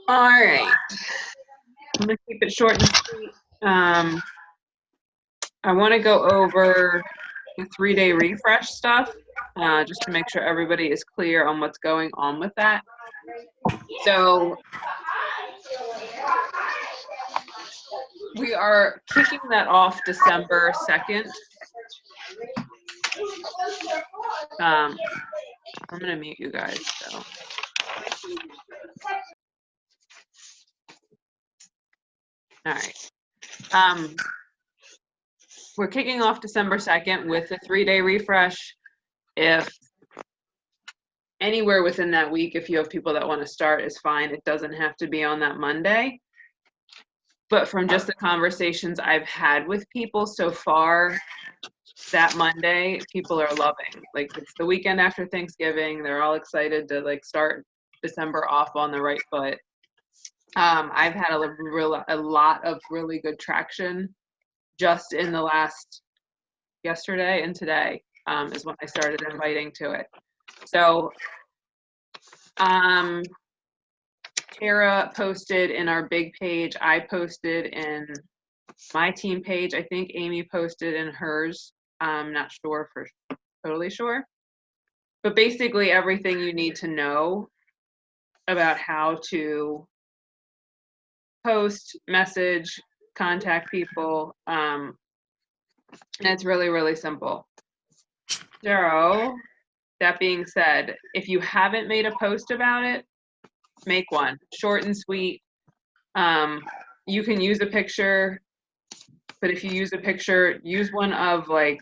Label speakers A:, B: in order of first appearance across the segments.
A: All right. I'm gonna keep it short and sweet. I want to go over the 3-day refresh stuff, just to make sure everybody is clear on what's going on with that. So we are kicking that off December 2nd. I'm going to mute you guys. So. All right. We're kicking off December 2nd with a 3-day refresh. If anywhere within that week, if you have people that want to start, is fine. It doesn't have to be on that Monday. But from just the conversations I've had with people so far, that Monday, people are loving. Like, it's the weekend after Thanksgiving. They're all excited to like start December off on the right foot. I've had a lot of really good traction just in the last yesterday and today is when I started inviting to it. So Tara posted in our big page. I posted in my team page. I think Amy posted in hers. I'm not sure for totally sure. But basically everything you need to know about how to post, message, contact people. And it's really, really simple. So that being said, if you haven't made a post about it, make one. Short and sweet. You can use a picture, but if you use a picture, use one of like,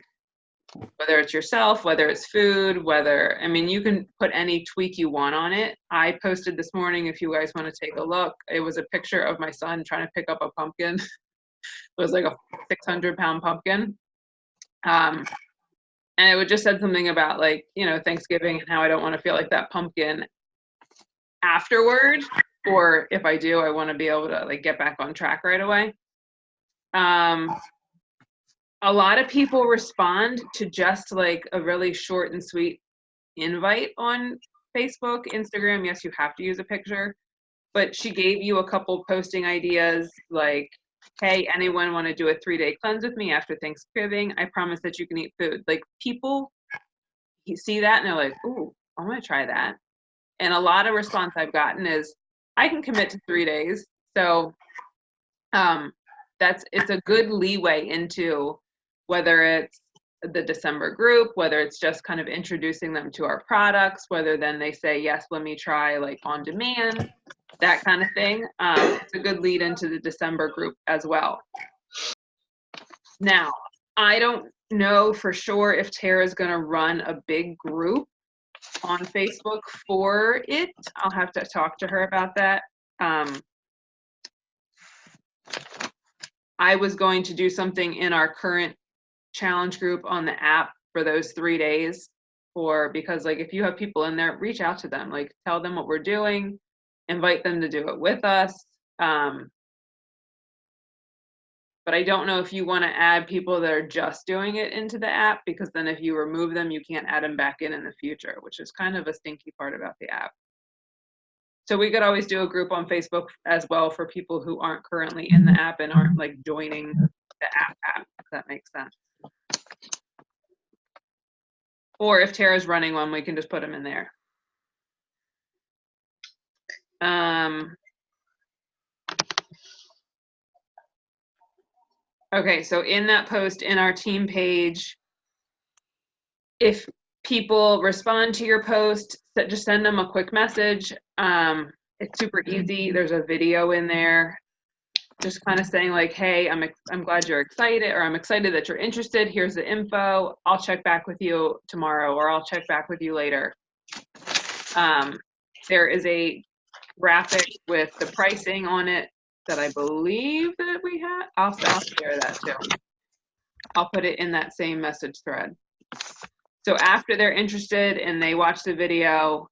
A: whether it's yourself, whether it's food, I mean, you can put any tweak you want on it. I posted this morning, if you guys want to take a look, it was a picture of my son trying to pick up a pumpkin. It was like a 600-pound pumpkin. And it would just said something about like, Thanksgiving and how I don't want to feel like that pumpkin afterward, or if I do, I want to be able to like get back on track right away. A lot of people respond to just like a really short and sweet invite on Facebook, Instagram. Yes, you have to use a picture, but she gave you a couple posting ideas like, hey, anyone want to do a 3-day cleanse with me after Thanksgiving? I promise that you can eat food. Like, people see that and they're like, ooh, I'm going to try that. And a lot of response I've gotten is, I can commit to 3 days. So it's a good leeway into whether it's the December group, whether it's just kind of introducing them to our products, whether then they say, yes, let me try like on demand, that kind of thing. It's a good lead into the December group as well. Now, I don't know for sure if Tara's going to run a big group on Facebook for it. I'll have to talk to her about that. I was going to do something in our current challenge group on the app for those 3 days, because like if you have people in there, reach out to them, like tell them what we're doing, invite them to do it with us. But I don't know if you want to add people that are just doing it into the app, because then if you remove them, you can't add them back in the future, which is kind of a stinky part about the app. So we could always do a group on Facebook as well for people who aren't currently in the app and aren't like joining the app, if that makes sense. Or if Tara's running one, we can just put them in there. Okay, so in that post in our team page, if people respond to your post, just send them a quick message. It's super easy. There's a video in there just kind of saying like, hey, I'm glad you're excited, or I'm excited that you're interested. Here's the info. I'll check back with you tomorrow, or I'll check back with you later. There is a graphic with the pricing on it that I believe that we have. I'll share that too. I'll put it in that same message thread. So after they're interested and they watch the video,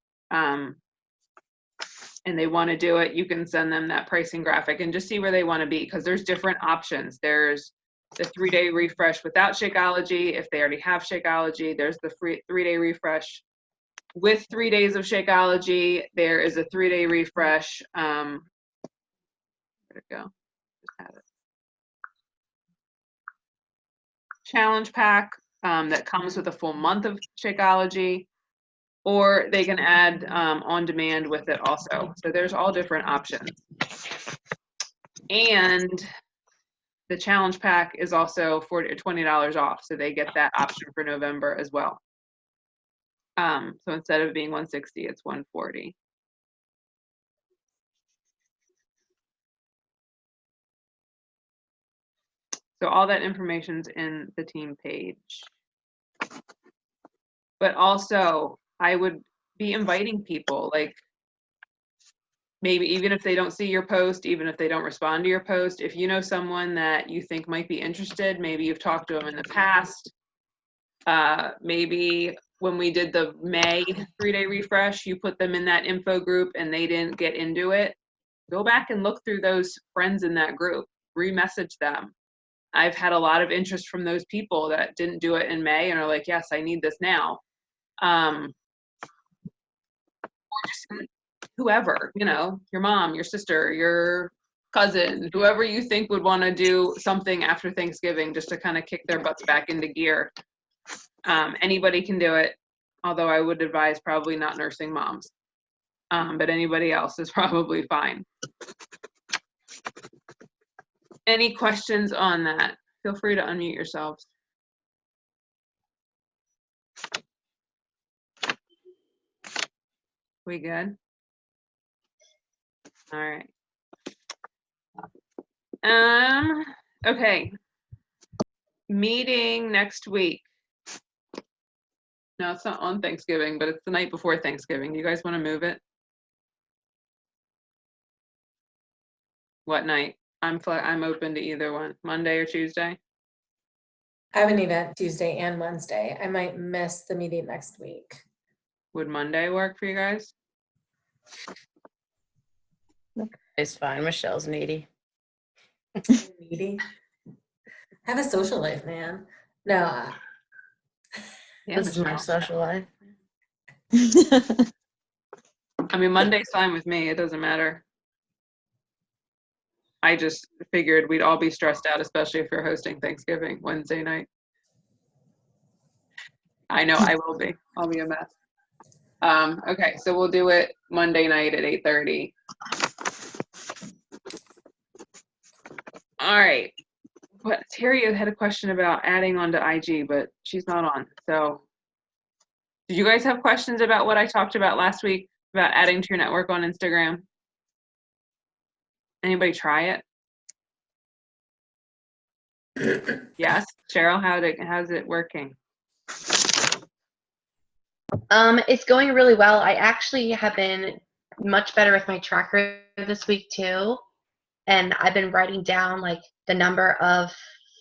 A: and they want to do it, you can send them that pricing graphic and just see where they want to be, because there's different options. There's the 3-day refresh without Shakeology if they already have Shakeology. There's the free 3-day refresh with 3 days of Shakeology, there is a 3-day refresh. Where'd it go? Just had it. Challenge pack that comes with a full month of Shakeology, or they can add on demand with it also. So there's all different options. And the challenge pack is also $20 off, so they get that option for November as well. So instead of being $160, it's $140. So all that information's in the team page. But also, I would be inviting people, like maybe even if they don't see your post, even if they don't respond to your post, if you know someone that you think might be interested, maybe you've talked to them in the past. Maybe when we did the May 3-day refresh, you put them in that info group and they didn't get into it. Go back and look through those friends in that group, re-message them. I've had a lot of interest from those people that didn't do it in May and are like, yes, I need this now. Or just whoever, you know, your mom, your sister, your cousin, whoever you think would want to do something after Thanksgiving just to kind of kick their butts back into gear. Anybody can do it, although I would advise probably not nursing moms. But anybody else is probably fine. Any questions on that? Feel free to unmute yourselves. We good? All right. Okay. Meeting next week. No, it's not on Thanksgiving, but it's the night before Thanksgiving. You guys want to move it? What night? I'm open to either one, Monday or Tuesday.
B: I have an event Tuesday and Wednesday. I might miss the meeting next week.
A: Would Monday work for you guys?
C: It's fine. Michelle's needy.
B: Needy. Have a social life, man. No.
A: Yeah,
C: This is my social life.
A: I mean, Monday's fine with me. It doesn't matter. I just figured we'd all be stressed out, especially if you're hosting Thanksgiving Wednesday night. I know I will be. I'll be a mess. Okay, so we'll do it Monday night at 8:30. All right. But Terry had a question about adding on to IG, but she's not on. So did you guys have questions about what I talked about last week about adding to your network on Instagram? Anybody try it? Yes, Cheryl, how's it working?
D: It's going really well. I actually have been much better with my tracker this week too. And I've been writing down like the number of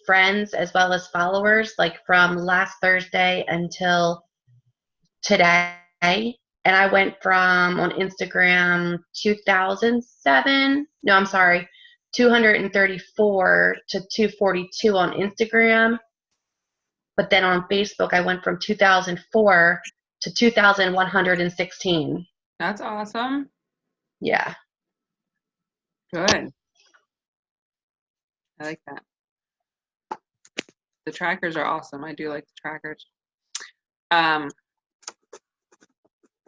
D: friends as well as followers, like from last Thursday until today. And I went from on Instagram 234 to 242 on Instagram. But then on Facebook, I went from 2004 to 2,116.
A: That's awesome.
D: Yeah.
A: Good. I like that. The trackers are awesome. I do like the trackers.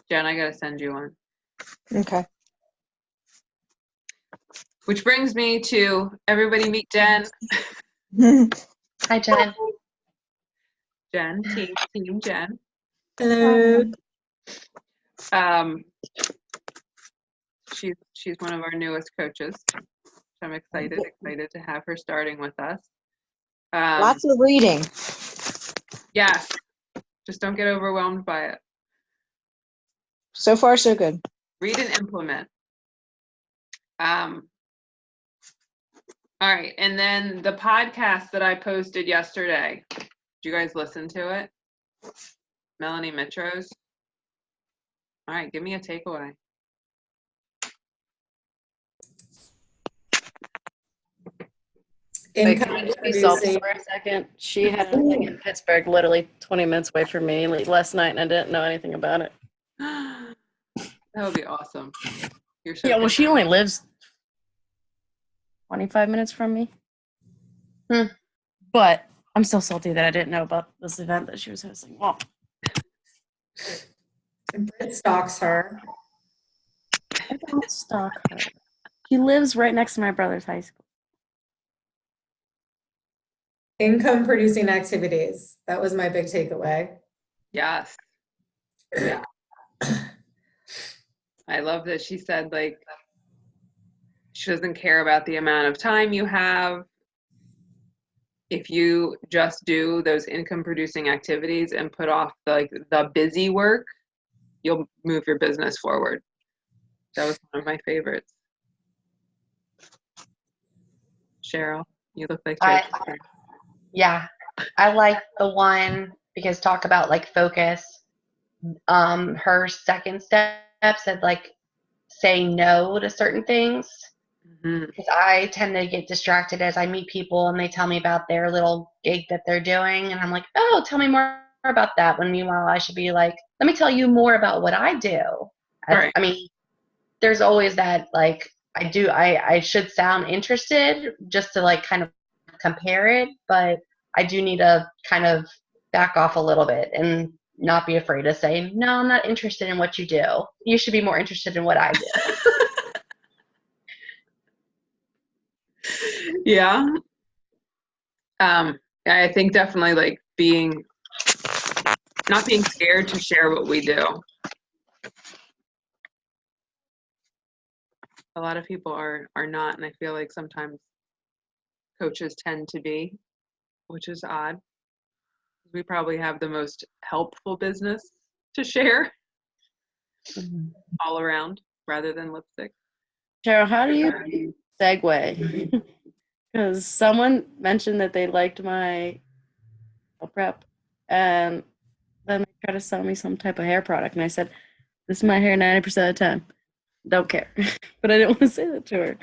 A: Jen, I gotta send you one.
E: Okay.
A: Which brings me to everybody meet Jen.
D: Hi, Jen.
A: Jen, team Jen.
B: Hello.
A: She's one of our newest coaches. I'm excited to have her starting with us.
E: Lots of reading.
A: Yes, just don't get overwhelmed by it.
E: So far, so good.
A: Read and implement. All right, and then the podcast that I posted yesterday. Did you guys listen to it? Melanie Mitros. All right, give me a takeaway.
C: Wait, can I just be selfish for a second? She had a thing in Pittsburgh, literally 20 minutes away from me last night, and I didn't know anything about it.
A: That would be awesome. You're so
C: Yeah, well,
A: good.
C: she only lives 25 minutes from me.
D: Hmm.
C: But I'm still salty that I didn't know about this event that she was hosting. Well,
B: Britt stalks her.
C: I don't stalk her. She lives right next to my brother's high school.
B: Income producing activities. That was my big takeaway.
A: Yes. I love that she said, like, she doesn't care about the amount of time you have. If you just do those income producing activities and put off the busy work, you'll move your business forward. That was one of my favorites. Cheryl, you look like
D: I-
A: Tracy.
D: Yeah, I like the one because talk about like focus. Her second step said like say no to certain things.
A: Mhm.
D: Because I tend to get distracted as I meet people and they tell me about their little gig that they're doing. And I'm like, oh, tell me more about that. When meanwhile, I should be like, let me tell you more about what I do.
A: Right.
D: I mean, there's always that, like, I should sound interested just to like kind of compare it. But I do need to kind of back off a little bit and not be afraid to say, no, I'm not interested in what you do. You should be more interested in what I do.
A: Yeah. I think definitely like not being scared to share what we do. A lot of people are not, and I feel like sometimes coaches tend to be, which is odd. We probably have the most helpful business to share all around rather than lipstick.
C: Cheryl, how do you segue? Because someone mentioned that they liked my prep, and then they try to sell me some type of hair product, and I said, "This is my hair 90% of the time. Don't care." But I didn't want to say that to her.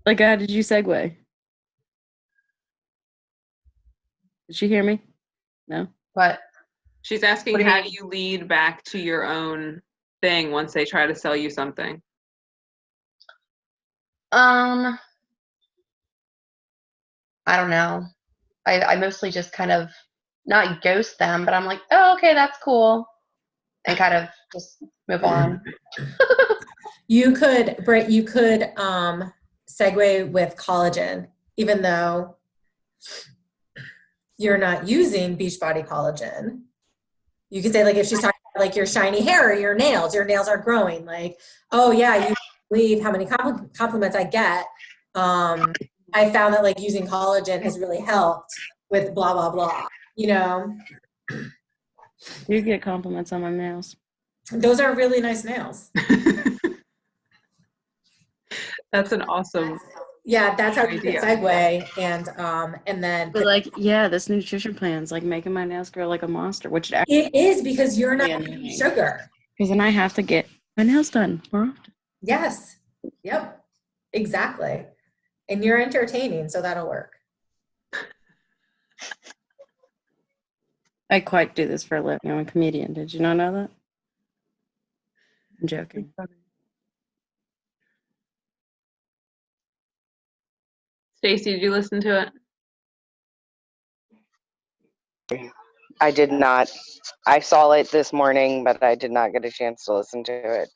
C: Like, how did you segue? Did she hear me? No.
D: But
A: She's asking,
D: What do you
A: how
D: mean?
A: do you lead back to your own thing once they try to sell you something?
D: I don't know. I mostly just kind of not ghost them, but I'm like, oh, okay, that's cool, and kind of just move on.
B: You could, Britt, segue with collagen, even though you're not using Beachbody collagen. You could say, like, if she's talking about like your shiny hair or your nails aren't growing. Like, oh yeah, you believe how many compliments I get. I found that like using collagen has really helped with blah, blah, blah, you know?
C: You get compliments on my nails.
B: Those are really nice nails.
A: That's an awesome
B: Yeah, that's how you
A: idea.
B: can segue and then
C: But like, yeah, this nutrition plan's like making my nails grow like a monster, which it
B: it is because you're not
C: actually
B: eating sugar.
C: because then I have to get my nails done more often.
B: Yes. Yep. Exactly. And you're entertaining, so that'll work.
C: I quite do this for a living. I'm a comedian. Did you not know that? I'm joking.
A: Stacy, did you listen to it?
F: I did not. I saw it this morning, but I did not get a chance to listen to it.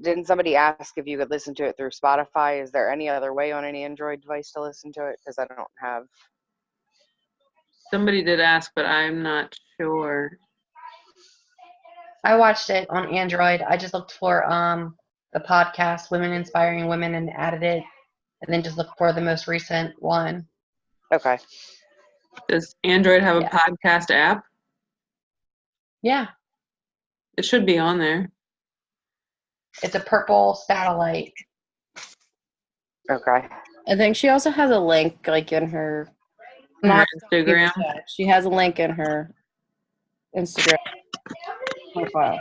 F: Didn't somebody ask if you could listen to it through Spotify? Is there any other way on any Android device to listen to it? Because I don't have.
A: Somebody did ask, but I'm not sure.
D: I watched it on Android. I just looked for the podcast Women Inspiring Women and added it, and then just looked for the most recent one.
F: Okay.
A: Does Android have a
D: Yeah.
A: podcast app?
D: Yeah,
A: It should be on there.
D: it's a purple satellite.
F: Okay.
C: I think she also has a link like in her not
A: Instagram.
C: She has a link in her Instagram profile.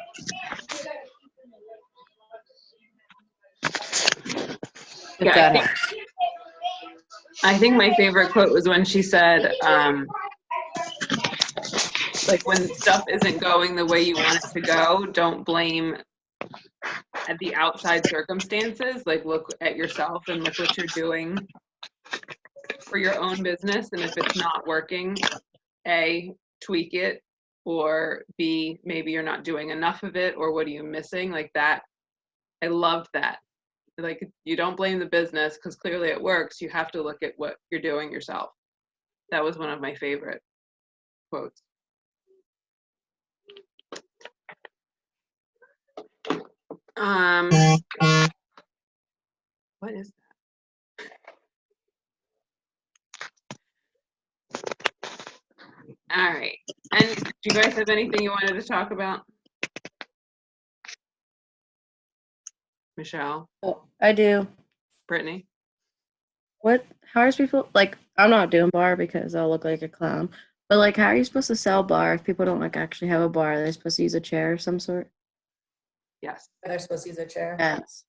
C: If
A: Yeah,
C: that helps.
A: I think my favorite quote was when she said, Like when stuff isn't going the way you want it to go, don't blame at the outside circumstances. Like look at yourself and look what you're doing for your own business. And if it's not working, A, tweak it, or B, maybe you're not doing enough of it, or what are you missing? Like that. I loved that. Like you don't blame the business because clearly it works. You have to look at what you're doing yourself. That was one of my favorite quotes. What is that? All right. And do you guys have anything you wanted to talk about? Michelle,
C: Oh, I do.
A: Brittany?
C: What? How are people like? I'm not doing bar because I'll look like a clown. But like, how are you supposed to sell bar if people don't like actually have a bar? They're supposed to use a chair of some sort.
A: Yes.
B: They're supposed to use a chair.
C: Yes.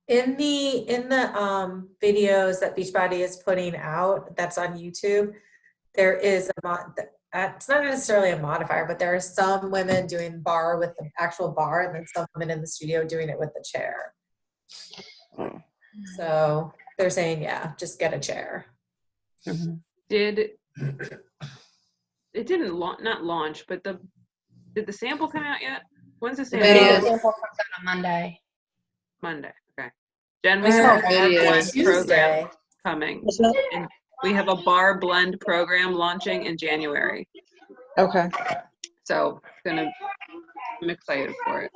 B: In the videos that Beachbody is putting out, that's on YouTube, there is it's not necessarily a modifier, but there are some women doing bar with the actual bar, and then some women in the studio doing it with the chair.
C: Oh.
B: So they're saying, yeah, just get a chair.
C: Mm-hmm.
A: It didn't not launch, but did the sample come out yet? When's the sample?
B: Video.
D: The sample comes out on Monday.
A: Monday. Okay. Jen, we
B: Uh,
A: have a
C: video.
A: blend program
B: Tuesday.
A: coming. And we have a bar blend program launching in January.
E: Okay.
A: So I'm excited for it.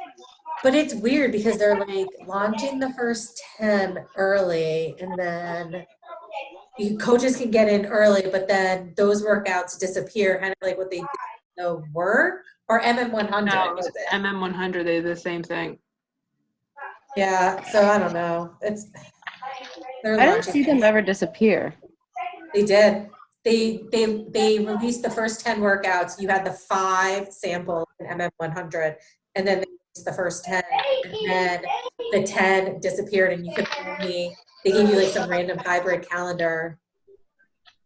B: But it's weird because they're like launching the first 10 early, and then coaches can get in early, but then those workouts disappear, kind of like what they did the work or MM100.
A: No,
B: Was it?
A: MM100, they did the same thing.
B: Yeah, so I don't know. They're
C: I didn't
B: launching
C: see them
B: it.
C: ever disappear.
B: They did. They released the first 10 workouts. You had the 5 samples in MM100, and then they released the first 10, and then the 10 disappeared, and you could only, they gave you like some random hybrid calendar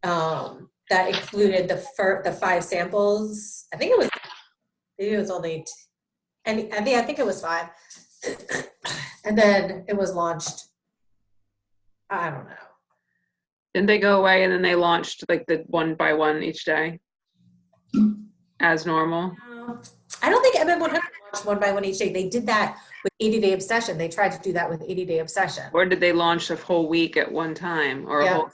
B: that included the 5 samples. I think it was only, I think it was 5. And then it was launched. I don't know.
A: Didn't they go away and then they launched like the 1 by 1 each day as normal?
B: I don't think MM100 launched 1 by 1 each day. They did that with 80-Day Obsession. They tried to do that with 80-Day Obsession.
A: Or did they launch a whole week at one time? Or a
B: Yeah.
A: whole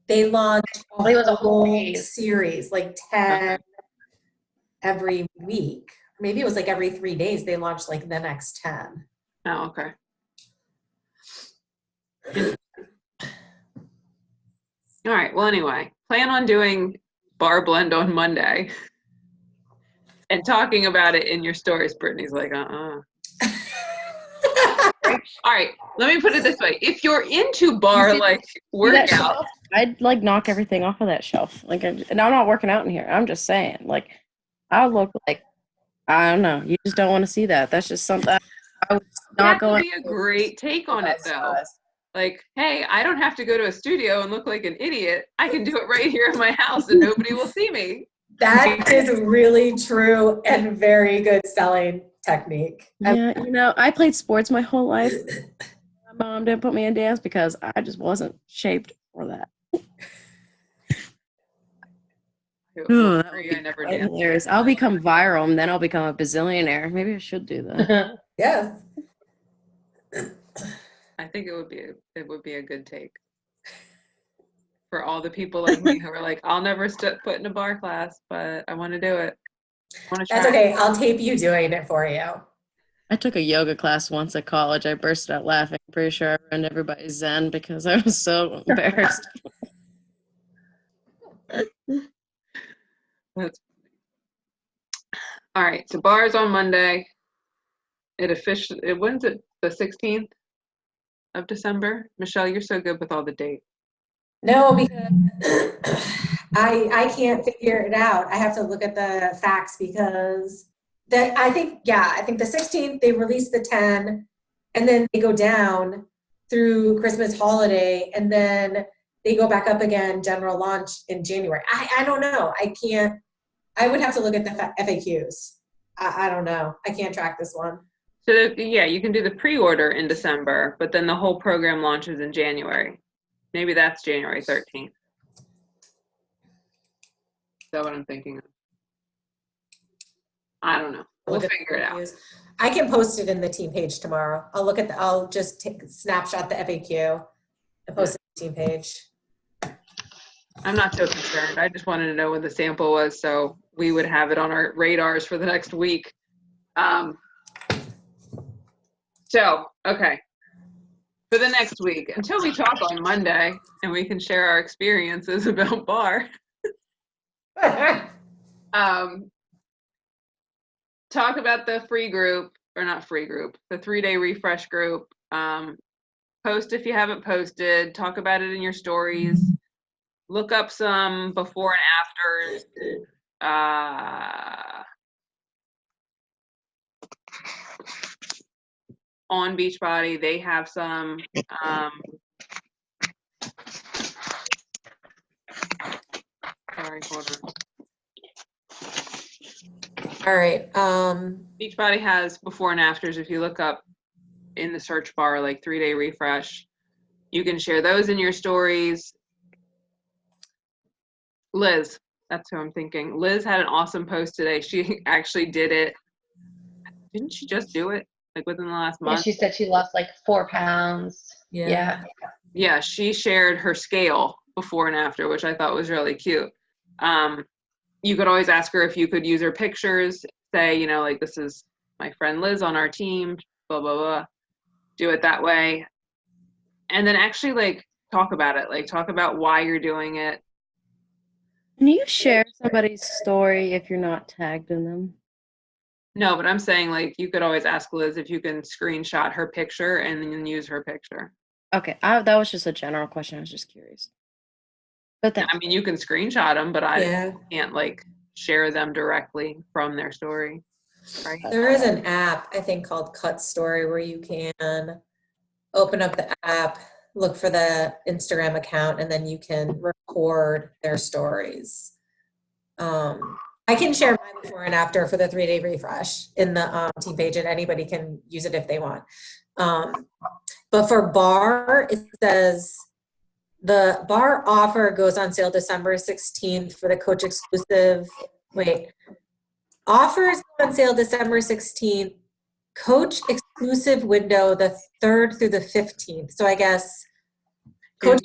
B: They launched
D: I think it was a whole
B: whole
D: days.
B: series, like 10
A: Okay.
B: every week. Maybe it was like every 3 days they launched like the next 10.
A: Oh, okay. All right. Well, anyway, plan on doing bar blend on Monday and talking about it in your stories. Brittany's like, All right. Let me put it this way. If you're into bar like
C: That
A: workout,
C: shelf, I'd like knock everything off of that shelf. Like, and I'm not working out in here. I'm just saying, like, I look like, I don't know. You just don't want to see that. That's just something I would not
A: that
C: go.
A: would be a great take on it, though. Like, hey, I don't have to go to a studio and look like an idiot. I can do it right here in my house and nobody will see me.
B: That is really true and very good selling technique.
C: Yeah, you know, I played sports my whole life. My mom didn't put me in dance because I just wasn't shaped for that. Oh, that would
A: I
C: be
A: never
C: quite
A: danced.
C: hilarious. I'll become viral and then I'll become a bazillionaire. Maybe I should do that.
B: Yes.
A: I think it would be a good take for all the people like me who are like, I'll never put in a bar class, but I want to do it. I want to try.
B: That's okay. I'll tape you doing it for you.
C: I took a yoga class once at college. I bursted out laughing. I'm pretty sure I ruined everybody's zen because I was so embarrassed.
A: That's all right. So bars on Monday. When's it? The 16th of December. Michelle, you're so good with all the dates.
B: No, because I can't figure it out. I have to look at the facts because I think the 16th they released the 10, and then they go down through Christmas holiday, and then they go back up again, general launch in January. I don't know. I can't I would have to look at the FAQs. I don't know. I can't track this one.
A: So yeah, you can do the pre-order in December, but then the whole program launches in January. Maybe that's January 13th. Is that what I'm thinking of? I don't know. We'll
B: Look at the
A: figure it out.
B: FAQs. I can post it in the team page tomorrow. I'll just snapshot the FAQ and post it on the team page.
A: I'm not so concerned. I just wanted to know when the sample was so we would have it on our radars for the next week. Okay. For the next week, until we talk on Monday and we can share our experiences about bar. Talk about the free group, or not free group, the 3-day refresh group. Post if you haven't posted, talk about it in your stories. Look up some before and afters. On Beachbody, they have some. Sorry, hold on.
B: All right.
A: Beachbody has before and afters. If you look up in the search bar, like 3-day refresh, you can share those in your stories. Liz, that's who I'm thinking. Liz had an awesome post today. She actually did it. Didn't she just do it like within the last
D: Yeah,
A: month?
D: she said she lost like 4 pounds. Yeah.
A: Yeah, she shared her scale before and after, which I thought was really cute. You could always ask her if you could use her pictures, say, you know, like, this is my friend Liz on our team, blah, blah, blah. Do it that way. And then actually, like, talk about it. Like, talk about why you're doing it.
C: Can you share somebody's story if you're not tagged in them?
A: No, but I'm saying, like, you could always ask Liz if you can screenshot her picture and then use her picture.
C: Okay, that was just a general question. I was just curious. But then,
A: I mean, you can screenshot them, but I
B: Yeah.
A: can't, like, share them directly from their story. Right?
B: There is an app, I think, called Cut Story where you can open up the app, look for the Instagram account, and then you can record their stories. I can share mine before and after for the 3-day refresh in the team page, and anybody can use it if they want. But for bar, it says the bar offer goes on sale December 16th for the coach exclusive. Wait, offers go on sale December 16th. Coach exclusive window the 3rd through the 15th. So I guess coach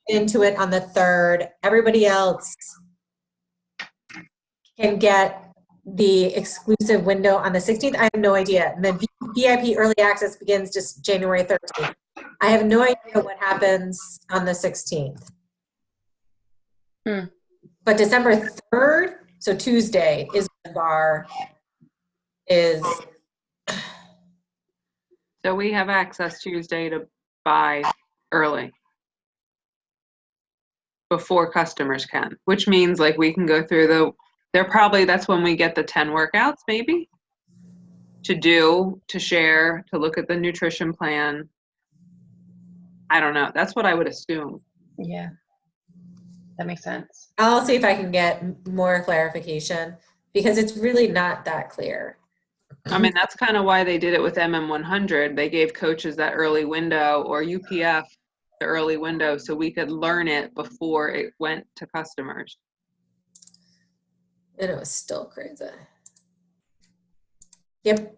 B: into it on the 3rd. Everybody else can get the exclusive window on the 16th. I have no idea. And then VIP early access begins just January 13th. I have no idea what happens on the 16th. But December 3rd, so Tuesday, is when bar is.
A: So we have access Tuesday to buy early before customers can, which means like we can go through that's when we get the 10 workouts maybe to share, to look at the nutrition plan. I don't know. That's what I would assume.
D: Yeah. That makes sense.
B: I'll see if I can get more clarification because it's really not that clear.
A: I mean, that's kind of why they did it with MM100. They gave coaches that early window, or UPF the early window, so we could learn it before it went to customers.
B: And it was still crazy. Yep.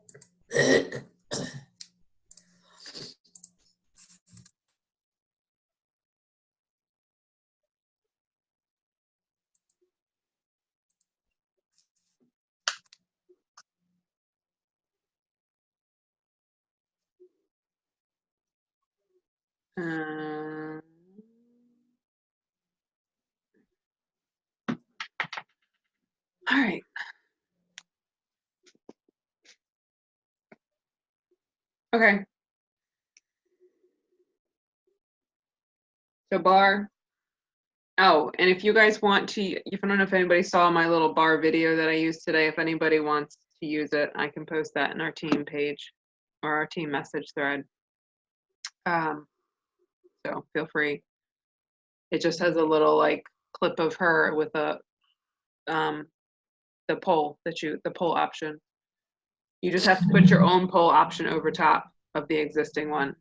A: All right. Okay. So bar. Oh, and if you guys want to, I don't know if anybody saw my little bar video that I used today. If anybody wants to use it, I can post that in our team page or our team message thread. So feel free. It just has a little like clip of her with the the poll the poll option. You just have to put your own poll option over top of the existing one.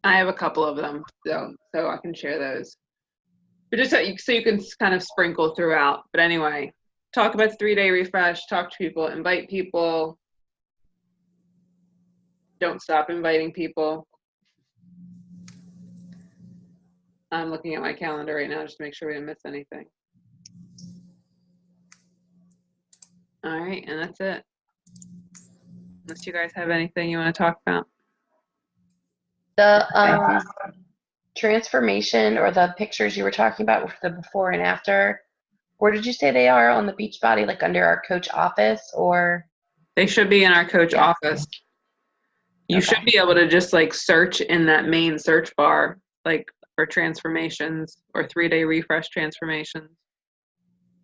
A: I have a couple of them, so I can share those. But just so you can kind of sprinkle throughout. But anyway, talk about the 3-day refresh, talk to people, invite people. Don't stop inviting people. I'm looking at my calendar right now just to make sure we didn't miss anything. All right, and that's it. Unless you guys have anything you want to talk about.
D: The transformation or the pictures you were talking about with the before and after, where did you say they are on the Beachbody, like under our coach office, or?
A: They should be in our coach office. You should be able to just like search in that main search bar, like for transformations or 3-day refresh transformations.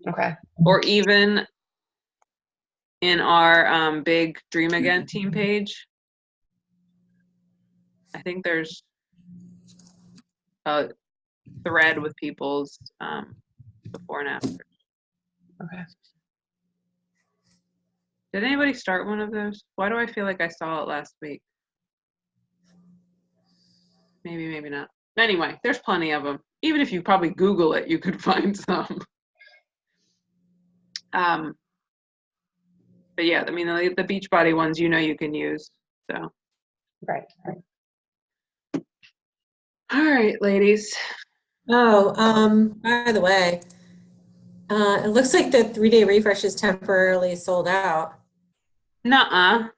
D: Okay.
A: Or even in our big Dream Again team page. I think there's a thread with people's before and after.
D: Okay.
A: Did anybody start one of those? Why do I feel like I saw it last week? Maybe, maybe not. Anyway, there's plenty of them. Even if you probably Google it, you could find some. But yeah, I mean, the Beachbody ones, you can use. So.
D: Right.
A: All right, ladies.
B: Oh, by the way, it looks like the 3-day refresh is temporarily sold out.
A: Nuh-uh.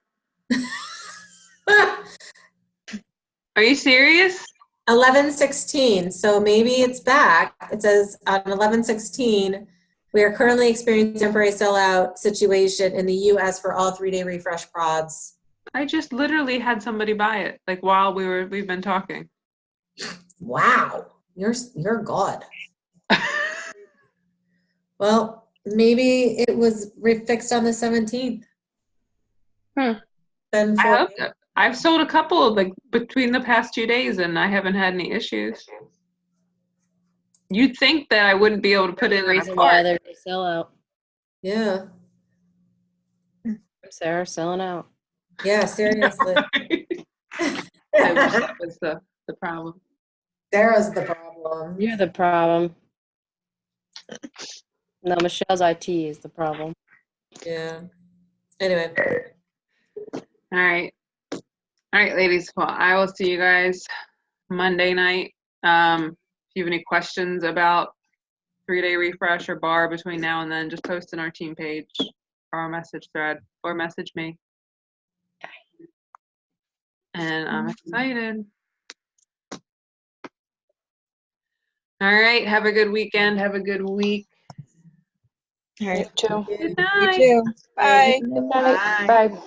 A: Are you serious?
B: 11/16, so maybe it's back. It says on 11/16, we are currently experiencing temporary sellout situation in the U.S. for all 3-day refresh pods.
A: I just literally had somebody buy it, like while we've been talking.
B: Wow, you're God. Well, maybe it was refixed on the 17th. Then
A: I hope so. I've sold a couple like between the past 2 days, and I haven't had any issues. You'd think that I wouldn't be able to put it in a
C: Reason why
A: cart.
C: they're gonna sell out.
B: Yeah.
C: Sarah selling out.
B: Yeah, seriously.
A: I wish that was the problem.
B: Sarah's the problem.
C: You're the problem. No, Michelle's IT is the problem.
B: Yeah. Anyway.
A: All right, ladies. Well, I will see you guys Monday night. If you have any questions about 3-day refresh or bar between now and then, just post in our team page or our message thread or message me. And I'm excited. All right. Have a good weekend. Have a good week.
E: All right, too.
A: Good
E: You
A: night.
E: too. Bye.
A: Bye.
D: Bye.